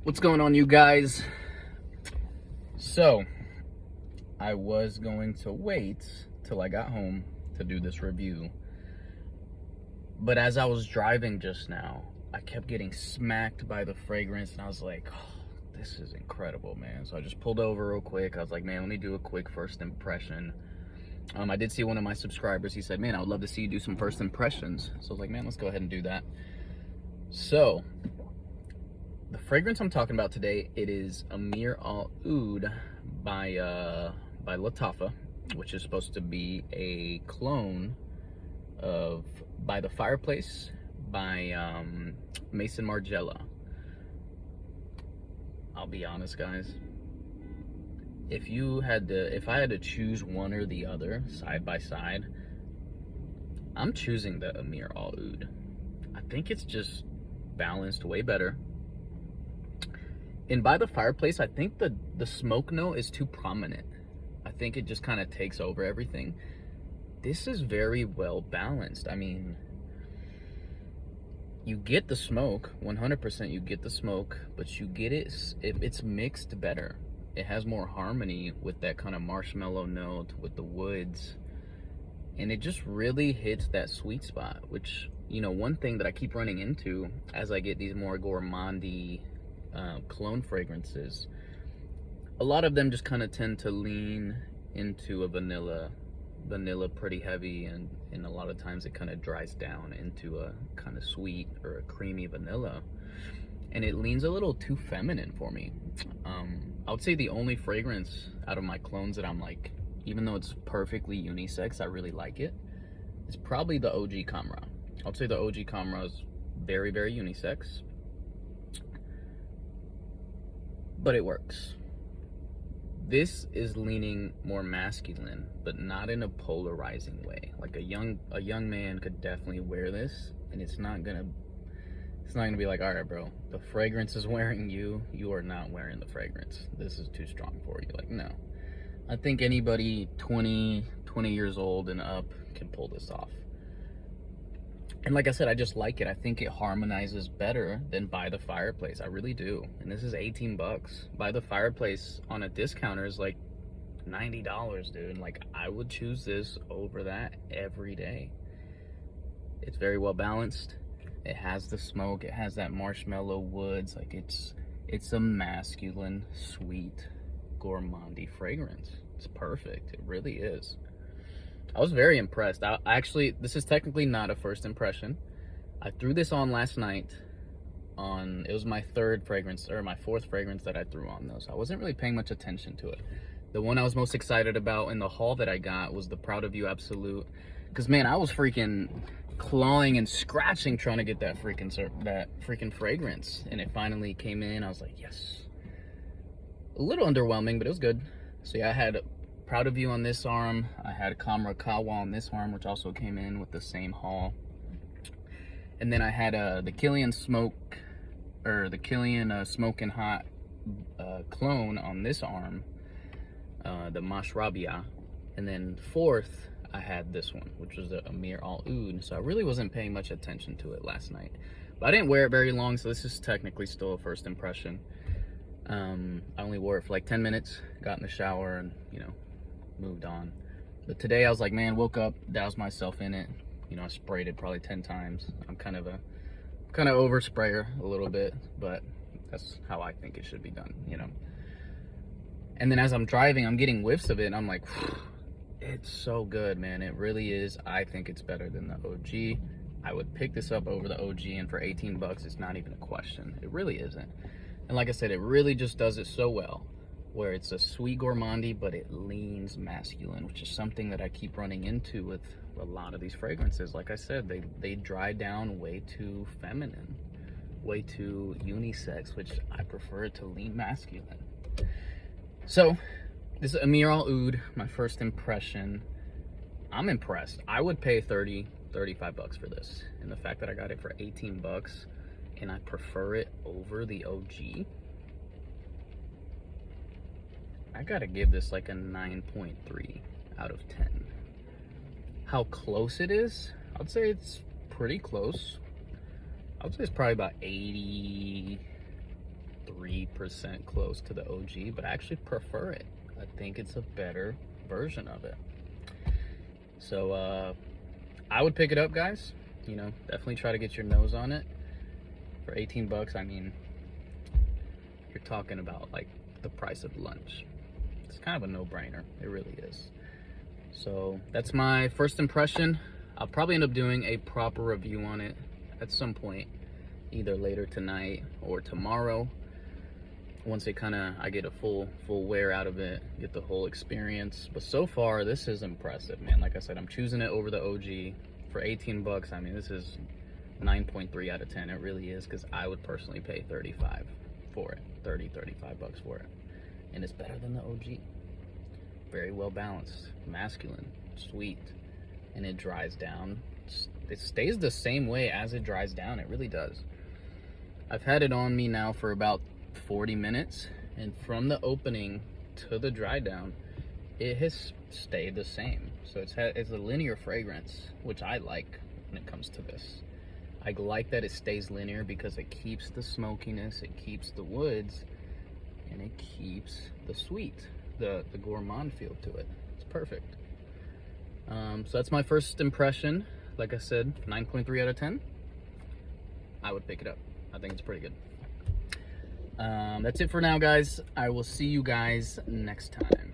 What's going on, you guys? So I was going to wait till I got home to do this review, but as I was driving just now, I kept getting smacked by the fragrance, and I was like, oh, this is incredible, man. So I just pulled over real quick. I was like, man, let me do a quick first impression. I did see one of my subscribers. He said, man, I would love to see you do some first impressions. So I was like, man, let's go ahead and do that. So the fragrance I'm talking about today, it is Ameer Al Oudh by Lattafa, which is supposed to be a clone of By the Fireplace by Maison Margiela. I'll be honest, guys. If I had to choose one or the other side by side, I'm choosing the Ameer Al Oudh. I think it's just balanced way better. And By the Fireplace, I think the smoke note is too prominent. I think it just kind of takes over everything. This is very well balanced. I mean, you get the smoke, 100% you get the smoke, but you get it's mixed better. It has more harmony with that kind of marshmallow note, with the woods. And it just really hits that sweet spot, which, you know, one thing that I keep running into as I get these more gourmandy cologne fragrances, a lot of them just kind of tend to lean into a vanilla pretty heavy, and a lot of times it kind of dries down into a kind of sweet or a creamy vanilla, and it leans a little too feminine for me. I would say the only fragrance out of my clones that I'm like, even though it's perfectly unisex, I really like it, is probably the OG Camera. I would say the OG Camera is very, very unisex, but it works. This is leaning more masculine, but not in a polarizing way. Like a young man could definitely wear this, and it's not gonna be like, all right, bro, the fragrance is wearing you. You are not wearing the fragrance. This is too strong for you. Like, no. I think anybody 20 years old and up can pull this off. And like I said, I just like it. I think it harmonizes better than By the Fireplace. I really do. And this is 18 bucks. By the Fireplace on a discounter is like $90, dude. Like, I would choose this over that every day. It's very well balanced. It has the smoke. It has that marshmallow woods. Like, it's a masculine, sweet, gourmandy fragrance. It's perfect. It really is. I was very impressed. This is technically not a first impression. I threw this on last night. It was my fourth fragrance that I threw on though, so I wasn't really paying much attention to it. The one I was most excited about in the haul that I got was the Proud of You Absolute, because man, I was freaking clawing and scratching trying to get that freaking fragrance, and it finally came in. I was like, yes. A little underwhelming, but it was good. So yeah, I had Proud of You on this arm. I had Kamra Kawa on this arm, which also came in with the same haul. And then I had the Killian Smoke Smoking Hot clone on this arm, the Mashrabia. And then fourth, I had this one, which was the Ameer Al Oudh. So I really wasn't paying much attention to it last night. But I didn't wear it very long, so this is technically still a first impression. I only wore it for like 10 minutes, got in the shower, and, you know, moved on. But today I was like, man, woke up, doused myself in it. You know, I sprayed it probably 10 times. I'm kind of over sprayer a little bit, but that's how I think it should be done, you know. And then as I'm driving, I'm getting whiffs of it, and I'm like, it's so good, man. It really is. I think it's better than the OG. I would pick this up over the OG, and for 18 bucks, it's not even a question. It really isn't. And like I said, it really just does it so well, where it's a sweet gourmandy, but it leans masculine, which is something that I keep running into with a lot of these fragrances. Like I said, they dry down way too feminine, way too unisex, which I prefer to lean masculine. So this is Ameer Al Oudh, my first impression. I'm impressed. I would pay 35 bucks for this, and the fact that I got it for 18 bucks and I prefer it over the OG, I gotta give this like a 9.3 out of 10. How close it is? I'd say it's pretty close. I would say it's probably about 80, 3% close to the OG, but I actually prefer it. I think it's a better version of it. So I would pick it up, guys. You know, definitely try to get your nose on it. For 18 bucks, I mean, you're talking about like the price of lunch. It's kind of a no-brainer. It really is. So that's my first impression. I'll probably end up doing a proper review on it at some point, either later tonight or tomorrow. Once I get a full wear out of it, get the whole experience. But so far, this is impressive, man. Like I said, I'm choosing it over the OG for 18 bucks. I mean, this is 9.3 out of 10. It really is, because I would personally pay 35 for it. 35 bucks for it. And it's better than the OG. Very well balanced, masculine, sweet, and it dries down. It stays the same way as it dries down. It really does. I've had it on me now for about 40 minutes, and from the opening to the dry down, it has stayed the same. So it's a linear fragrance, which I like when it comes to this. I like that it stays linear because it keeps the smokiness, it keeps the woods, and it keeps the sweet, the gourmand feel to it. It's perfect. So that's my first impression. Like I said, 9.3 out of 10. I would pick it up. I think it's pretty good. That's it for now, guys. I will see you guys next time.